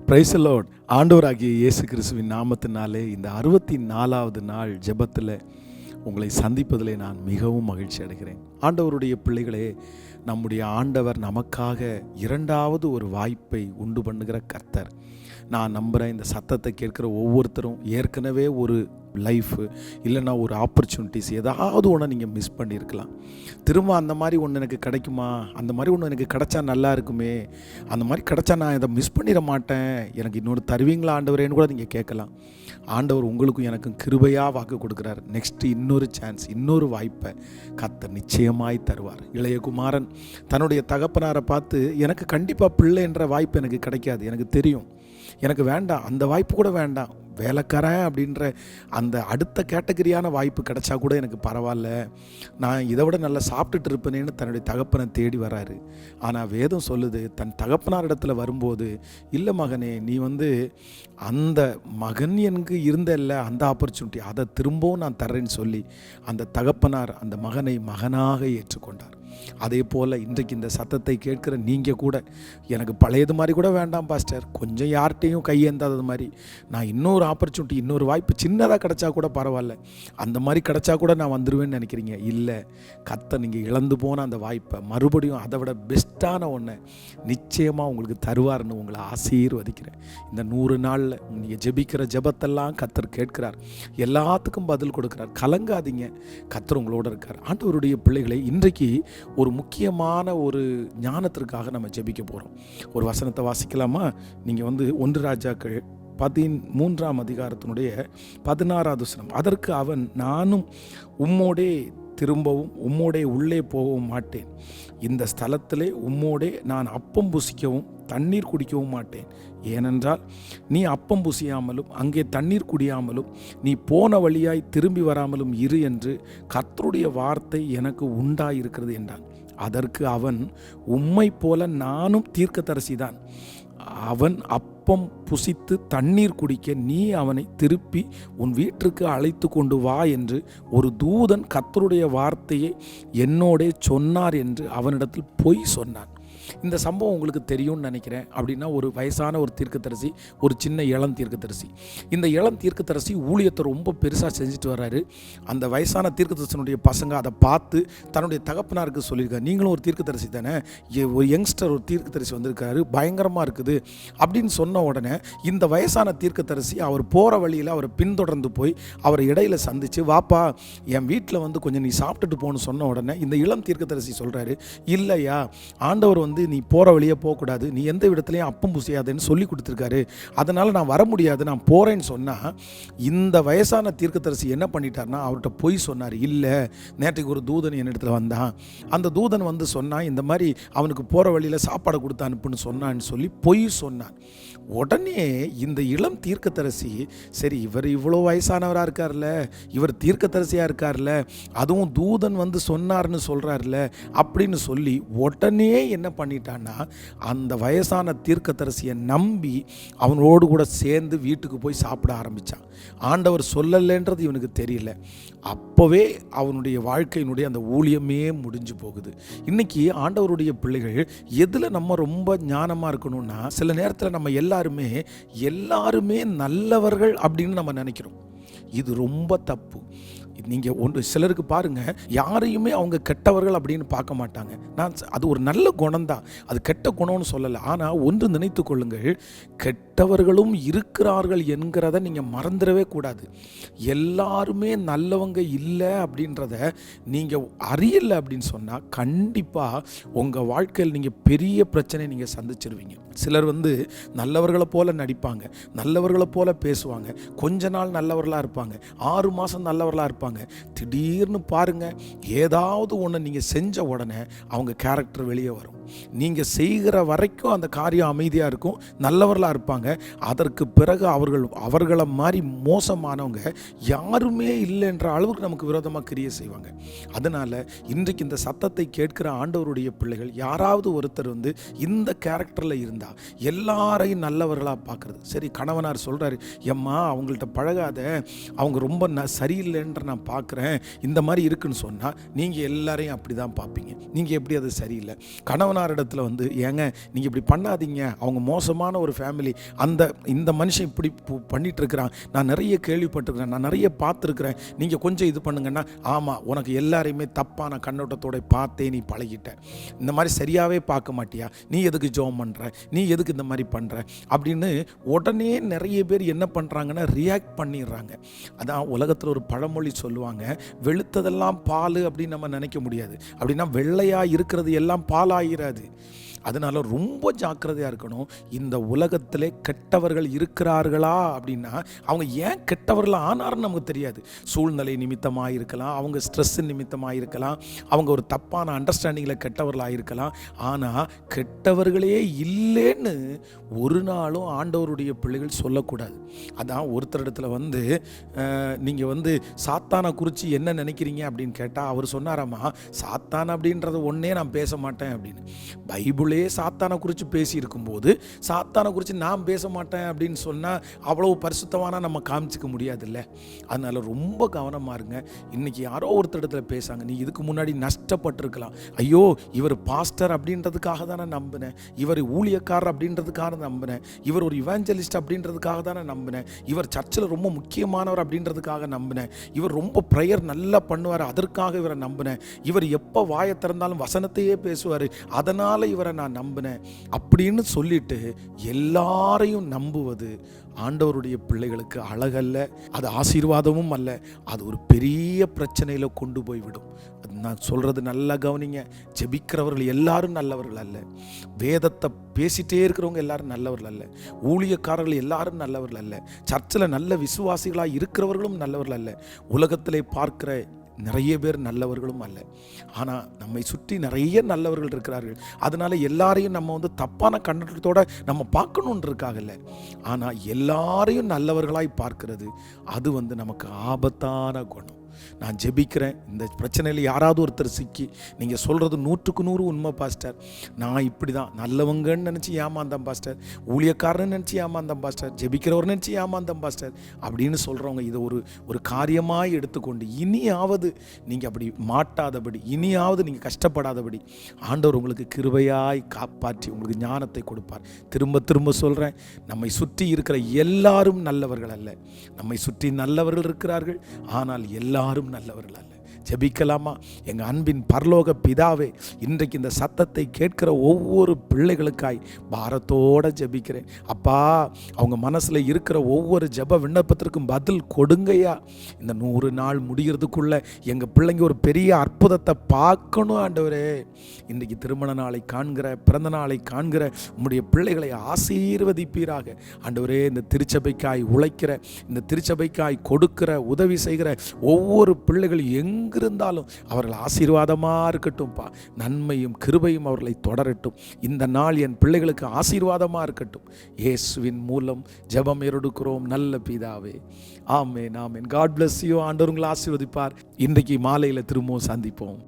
Praise the Lord. ஆண்டவராகிய இயேசு கிறிஸ்துவின் நாமத்தினாலே இந்த 64வது நாள் ஜெபத்தில் உங்களை சந்திப்பதிலே நான் மிகவும் மகிழ்ச்சி அடைகிறேன். ஆண்டவருடைய பிள்ளைகளே, நம்முடைய ஆண்டவர் நமக்காக இரண்டாவது ஒரு வாய்ப்பை உண்டு பண்ணுகிற கர்த்தர். நான் நம்புகிறேன், இந்த சத்தத்தை கேட்குற ஒவ்வொருத்தரும் ஏற்கனவே ஒரு லைஃபு இல்லைன்னா ஒரு ஆப்பர்ச்சுனிட்டிஸ் ஏதாவது ஒன்று நீங்கள் மிஸ் பண்ணியிருக்கலாம். திரும்ப அந்த மாதிரி ஒன்று எனக்கு கிடைக்குமா, அந்த மாதிரி ஒன்று எனக்கு கிடைச்சா நல்லா இருக்குமே, அந்த மாதிரி கிடைச்சா நான் இதை மிஸ் பண்ணிட மாட்டேன், எனக்கு இன்னொரு தருவீங்களா ஆண்டவரேன்னு கூட நீங்கள் கேட்கலாம். ஆண்டவர் உங்களுக்கும் எனக்கும் கிருபையாக வாக்கு கொடுக்குறார். நெக்ஸ்ட்டு இன்னொரு சான்ஸ், இன்னொரு வாய்ப்பை கர்த்தர் நிச்சயமாய் தருவார். இளைய குமாரன் தன்னுடைய தகப்பனாரை பார்த்து, எனக்கு கண்டிப்பாக பிள்ளை என்ற வாய்ப்பு எனக்கு கிடைக்காது, எனக்கு தெரியும், எனக்கு வேண்டாம், அந்த வாய்ப்பு கூட வேண்டாம், வேலைக்காரன் அப்படின்ற அந்த அடுத்த கேட்டகரியான வாய்ப்பு கிடைச்சா கூட எனக்கு பரவாயில்ல, நான் இதை விட நல்லா சாப்பிட்டுட்டு இருப்பேனேன்னு தன்னுடைய தகப்பனை தேடி வராரு. ஆனால் வேதம் சொல்லுது, தன் தகப்பனார் இடத்துல வரும்போது, இல்லை மகனே, நீ அந்த மகன் எனக்கு இருந்தல்ல அந்த ஆப்பர்ச்சுனிட்டி, அதை திரும்பவும் நான் தர்றேன்னு சொல்லி அந்த தகப்பனார் அந்த மகனை மகனாக ஏற்றுக்கொண்டார். அதே போல் இன்றைக்கு இந்த சத்தத்தை கேட்குற நீங்கள் கூட, எனக்கு பழையது மாதிரி கூட வேண்டாம் பாஸ்டர், கொஞ்சம் யார்கிட்டையும் கையேந்தாதது மாதிரி, நான் இன்னொரு ஆப்பர்ச்சுனிட்டி, இன்னொரு வாய்ப்பு சின்னதாக கிடச்சா கூட பரவாயில்ல, அந்த மாதிரி கிடச்சா கூட நான் வந்துடுவேன்னு நினைக்கிறீங்க. இல்லை, கர்த்தர் நீங்கள் இழந்து போன அந்த வாய்ப்பை மறுபடியும் அதை விட பெஸ்ட்டான ஒன்றை நிச்சயமாக உங்களுக்கு தருவார்னு உங்களை ஆசீர்வதிக்கிறேன். இந்த 100 நாளில் நீங்கள் ஜெபிக்கிற ஜெபத்தெல்லாம் கர்த்தர் கேட்கிறார், எல்லாத்துக்கும் பதில் கொடுக்குறார். கலங்காதீங்க, கர்த்தர் உங்களோட இருக்கார். ஆண்டவருடைய பிள்ளைகளை, இன்றைக்கு ஒரு முக்கியமான ஒரு ஞானத்திற்காக நம்ம ஜெபிக்க போகிறோம். ஒரு வசனத்தை வாசிக்கலாமா? நீங்கள் 1 ராஜாக்கள் 13ஆம் அதிகாரத்தினுடைய 16வது வசனம். அதற்கு அவன், நானும் உம்மோடே திரும்பவும் உம்மோடே உள்ளே போகவும் மாட்டேன், இந்த ஸ்தலத்திலே உம்மோடே நான் அப்பம் புசிக்கவும் தண்ணீர் குடிக்கவும் மாட்டேன், ஏனென்றால் நீ அப்பம் புசியாமலும் அங்கே தண்ணீர் குடியாமலும் நீ போன வழியாய் திரும்பி வராமலும் இரு என்று கர்த்தருடைய வார்த்தை எனக்கு உண்டாயிருக்கிறது என்றான். அதற்கு அவன், உம்மை போல நானும் தீர்க்கதரிசிதான், அவன் அப்பம் புசித்து தண்ணீர் குடிக்க நீ அவனை திருப்பி உன் வீட்டிற்கு அழைத்து கொண்டு வா என்று ஒரு தூதன் கர்த்தருடைய வார்த்தையை என்னோடே சொன்னார் என்று அவனிடத்தில் பொய் சொன்னான். இந்த சம்பவம் உங்களுக்கு தெரியும்னு நினைக்கிறேன். அப்படின்னா, ஒரு வயசான ஒரு தீர்க்கதரிசி, ஒரு சின்ன இளம் தீர்க்கதரிசி. இந்த இளம் தீர்க்கதரிசி ஊழியத்தை ரொம்ப பெருசாக செஞ்சுட்டு வர்றாரு. அந்த வயசான தீர்க்கதரிசனுடைய பசங்க அதை பார்த்து தன்னுடைய தகப்பனாருக்கு சொல்லியிருக்காரு, நீங்களும் ஒரு தீர்க்கதரிசி தானே, ஒரு யங்ஸ்டர் ஒரு தீர்க்கதரிசி வந்திருக்காரு, பயங்கரமாக இருக்குது அப்படின்னு சொன்ன உடனே இந்த வயசான தீர்க்கதரிசி அவர் போகிற வழியில் அவரை பின்தொடர்ந்து போய் அவரை இடையில சந்தித்து, வாப்பா என் வீட்டில் கொஞ்சம் நீ சாப்பிட்டுட்டு போன்னு சொன்ன உடனே இந்த இளம் தீர்க்கதரிசி சொல்கிறாரு, இல்லையா, ஆண்டவர் நீ போகிற வழியே போகக்கூடாது, நீ எந்த இடத்துலையும் அப்பம் புசியாதுன்னு சொல்லி கொடுத்துருக்காரு, அதனால் நான் வர முடியாது, நான் போகிறேன்னு சொன்னால், இந்த வயசான தீர்க்கதரிசி என்ன பண்ணிட்டார்னா அவர்கிட்ட பொய் சொன்னார். இல்லை, நேற்றுக்கு ஒரு தூதன் என் இடத்துல வந்தான், அந்த தூதன் சொன்னான், இந்த மாதிரி அவனுக்கு போகிற வழியில் சாப்பாடை கொடுத்து அனுப்புன்னு சொன்னான்னு சொல்லி பொய் சொன்னான். உடனே இந்த இளம் தீர்க்கதரிசி, சரி இவர் இவ்வளோ வயசானவராக இருக்கார்ல, இவர் தீர்க்கதரிசியாக இருக்கார்ல, அதுவும் தூதன் சொன்னார்னு சொல்கிறார்ல அப்படின்னு சொல்லி உடனே என்ன பண்ணிட்டான்னா, அந்த வயசான தீர்க்கதரிசியை நம்பி அவனோடு கூட சேர்ந்து வீட்டுக்கு போய் சாப்பிட ஆரம்பித்தான். ஆண்டவர் சொல்லலைன்றது இவனுக்கு தெரியல. அப்போவே அவனுடைய வாழ்க்கையினுடைய அந்த ஊழியமே முடிஞ்சு போகுது. இன்றைக்கி ஆண்டவருடைய பிள்ளைகள் எதில் நம்ம ரொம்ப ஞானமாக இருக்கணும்னா, சில நேரத்தில் நம்ம எல்லாருமே நல்லவர்கள் அப்படின்னு நம்ம நினைக்கிறோம். இது ரொம்ப தப்பு. நீங்கள் சிலருக்கு பாருங்கள், யாரையுமே அவங்க கெட்டவர்கள் அப்படின்னு பார்க்க மாட்டாங்க. அது ஒரு நல்ல குணம்தான், அது கெட்ட குணம்னு சொல்லலை. ஆனால் ஒன்று நினைத்து கொள்ளுங்கள், கெட்டவர்களும் இருக்கிறார்கள் என்கிறத நீங்கள் மறந்துடவே கூடாது. எல்லாருமே நல்லவங்க இல்லை அப்படின்றத நீங்கள் அறியலை அப்படின்னு சொன்னால், கண்டிப்பாக உங்கள் வாழ்க்கையில் நீங்கள் பெரிய பிரச்சனை நீங்கள் சந்திச்சிருவீங்க. சிலர் நல்லவர்களை போல நடிப்பாங்க, நல்லவர்களை போல பேசுவாங்க, கொஞ்ச நாள் நல்லவர்களாக இருப்பாங்க, 6 மாதம் நல்லவர்களாக இருப்பாங்க. திடீர்னு பாருங்கள், ஏதாவது ஒன்று நீங்கள் செஞ்ச உடனே அவங்க கேரக்டர் வெளியே வரும். நீங்கள் செய்கிற வரைக்கும் அந்த காரியம் அமைதியாக இருக்கும், நல்லவர்களாக இருப்பாங்க. அதற்கு பிறகு அவர்களை மாதிரி மோசமானவங்க யாருமே இல்லைன்ற அளவுக்கு நமக்கு விரோதமாக கிரியை செய்வாங்க. அதனால் இன்றைக்கு இந்த சத்தத்தை கேட்கிற ஆண்டவருடைய பிள்ளைகள், யாராவது ஒருத்தர் இந்த கேரக்டரில் இருந்தால் எல்லாரையும் நல்லவர்களாக பார்க்குறது. சரி, கணவனார் சொல்கிறாரு, எம்மா அவங்கள்ட்ட பழகாத, அவங்க ரொம்ப சரியில்லைன்ற நான் நான் பார்க்குறேன், இந்த மாதிரி இருக்குன்னு சொன்னால் நீங்கள் எல்லாரையும் அப்படி தான் பார்ப்பீங்க. நீங்கள் எப்படி அது சரியில்லை. கணவனார் இடத்துல வந்து ஏங்க நீங்கள் இப்படி பண்ணாதீங்க, அவங்க மோசமான ஒரு ஃபேமிலி, இந்த மனுஷன் இப்படி பண்ணிகிட்ருக்கிறான், நான் நிறைய கேள்விப்பட்டிருக்கிறேன், நான் நிறைய பார்த்துருக்குறேன், நீங்கள் கொஞ்சம் இது பண்ணுங்கன்னா, ஆமாம் உனக்கு எல்லாரையுமே தப்பான கண்ணோட்டத்தோட பார்த்தே நீ பழகிட்ட, இந்த மாதிரி சரியாகவே பார்க்க மாட்டியா, நீ எதுக்கு ஜெபம் பண்ணுற, நீ எதுக்கு இந்த மாதிரி பண்ணுற அப்படின்னு உடனே நிறைய பேர் என்ன பண்ணுறாங்கன்னா ரியாக்ட் பண்ணிடுறாங்க. அதான் உலகத்தில் ஒரு பழமொழி சொல்லுவாங்க, வெளுத்ததெல்லாம் பால் அப்படின்னு நம்ம நினைக்க முடியாது. அப்படின்னா வெள்ளையாக இருக்கிறது எல்லாம் பால் ஆகிறாது. அதனால் ரொம்ப ஜாக்கிரதையாக இருக்கணும். இந்த உலகத்திலே கெட்டவர்கள் இருக்கிறார்களா அப்படின்னா அவங்க ஏன் கெட்டவர்கள் ஆனார்னு நமக்கு தெரியாது. சூழ்நிலை நிமித்தமாக இருக்கலாம், அவங்க ஸ்ட்ரெஸ் நிமித்தமாக இருக்கலாம், அவங்க ஒரு தப்பான அண்டர்ஸ்டாண்டிங்கில் கெட்டவர்களாக இருக்கலாம். ஆனால் கெட்டவர்களே இல்லைன்னு ஒரு நாளும் ஆண்டவருடைய பிள்ளைகள் சொல்லக்கூடாது. அதான் ஒருத்தர் இடத்துல வந்து நீங்கள் வந்து சாத்தானை குறித்து என்ன நினைக்கிறீங்க அப்படின்னு கேட்டால் அவர் சொன்னாராமா, சாத்தான் அப்படின்றத ஒன்றே நான் பேச மாட்டேன் அப்படின்னு. பைபிளே சாத்தானை குறித்து பேசியிருக்கும்போது சாத்தானை குறித்து நான் பேச மாட்டேன் அப்படின்னு சொன்னால் அவ்வளோ பரிசுத்தமான நம்ம காமிச்சிக்க முடியாதுல்ல. அதனால் ரொம்ப கவனமாக இருங்க. இன்றைக்கி யாரோ ஒருத்தர் இடத்துல பேசாங்க, நீ இதுக்கு முன்னாடி நஷ்டப்பட்டிருக்கலாம், ஐயோ இவர் பாஸ்டர் அப்படின்றதுக்காக தானே நம்பினேன், இவர் ஊழியக்காரர் அப்படின்றதுக்காக நம்பினேன், இவர் ஒரு இவாஞ்சலிஸ்ட் அப்படின்றதுக்காக தானே நம்பினேன், இவர் சர்ச்சில் ரொம்ப முக்கியமானவர் அப்படின்றதுக்காக நம்பினேன், இவர் ரொம்ப ப்ரேயர் நல்லா பண்ணுவார் அதற்காக இவரை நம்பினேன், இவர் எப்போ வாயை திறந்தாலும் வசனத்தையே பேசுவார் அதனால் இவரை நான் நம்பினேன் அப்படின்னு சொல்லிட்டு எல்லாரையும் நம்புவது ஆண்டவருடைய பிள்ளைகளுக்கு அழகல்ல, அது ஆசீர்வாதமும் அல்ல, அது ஒரு பெரிய பிரச்சனையில் கொண்டு போய்விடும். நான் சொல்கிறது நல்லா கவனிங்க. ஜெபிக்கிறவர்கள் எல்லாரும் நல்லவர்கள் அல்ல, வேதத்தை பேசிகிட்டே இருக்கிறவங்க எல்லாரும் நல்லவர்கள் அல்ல, ஊழியக்காரர்கள் எல்லாரும் நல்லவர்கள் அல்ல, சர்ச்சில் நல்ல விசுவாசிகளாக இருக்கிறவர்களும் நல்லவர்கள் அல்ல, உலகத்திலே பார்க்கிற நிறைய பேர் நல்லவர்களும் அல்ல. ஆனால் நம்மை சுற்றி நிறைய நல்லவர்கள் இருக்கிறார்கள். அதனால் எல்லாரையும் நம்ம வந்து தப்பான கண்ணோட்டத்தோடு நம்ம பார்க்கணுன்னு இருக்காங்கல்ல. ஆனால் எல்லாரையும் நல்லவர்களாய் பார்க்கிறது அது வந்து நமக்கு ஆபத்தான குணம். நான் ஜெபிக்கிறேன், இந்த பிரச்சனையில் யாராவது ஒருத்தர் சிக்கி நீங்கள் சொல்கிறது 100க்கு 100 உண்மை பாஸ்டர், நான் இப்படி தான் நல்லவங்கன்னு நினச்சி ஏமாந்தேன் பாஸ்டர், ஊழியக்காரன்னு நினச்சி ஏமாந்தேன் பாஸ்டர், ஜெபிக்கிறவர் நினச்சி ஏமாந்தேன் பாஸ்டர் அப்படின்னு சொல்கிறவங்க இதை ஒரு காரியமாக எடுத்துக்கொண்டு இனியாவது நீங்கள் அப்படி மாட்டாதபடி, இனியாவது நீங்கள் கஷ்டப்படாதபடி ஆண்டவர் உங்களுக்கு கிருபையாய் காப்பாற்றி உங்களுக்கு ஞானத்தை கொடுப்பார். திரும்ப திரும்ப சொல்கிறேன், நம்மை சுற்றி இருக்கிற எல்லாரும் நல்லவர்கள் அல்ல, நம்மை சுற்றி நல்லவர்கள் இருக்கிறார்கள், ஆனால் எல்லாரும் நல்லவர்கள் அல்ல. ஜெபிக்கலாமா? எங்கள் அன்பின் பரலோக பிதாவே, இன்றைக்கு இந்த சத்தத்தை கேட்கிற ஒவ்வொரு பிள்ளைகளுக்காய் பாரத்தோடு ஜெபிக்கிறேன். அப்பா, அவங்க மனசில் இருக்கிற ஒவ்வொரு ஜெப விண்ணப்பத்திற்கும் பதில் கொடுங்கய்யா. இந்த 100 நாள் முடிகிறதுக்குள்ளே எங்கள் பிள்ளைங்க ஒரு பெரிய அற்புதத்தை பார்க்கணும் ஆண்டவரே. இன்றைக்கு திருமண நாளை காண்கிற, பிறந்த நாளை காண்கிற உம்முடைய பிள்ளைகளை ஆசீர்வதிப்பீராக ஆண்டவரே. இந்த திருச்சபைக்காய் உழைக்கிற, இந்த திருச்சபைக்காய் கொடுக்கிற, உதவி செய்கிற ஒவ்வொரு பிள்ளைகளும் இருந்தாலும் அவர்கள் ஆசீர்வாதமாக இருக்கட்டும்பா. நன்மையும் கிருபையும் அவர்களை தொடரட்டும். இந்த நாள் என் பிள்ளைகளுக்கு ஆசீர்வாதமாக இருக்கட்டும். இயேசுவின் மூலம் ஜெபம் எடுக்கிறோம் நல்ல பிதாவே, amen amen. God bless you. ஆண்டவர் உங்களை ஆசீர்வதிப்பார். இன்றைக்கு மாலையில் திரும்பவும் சந்திப்போம்.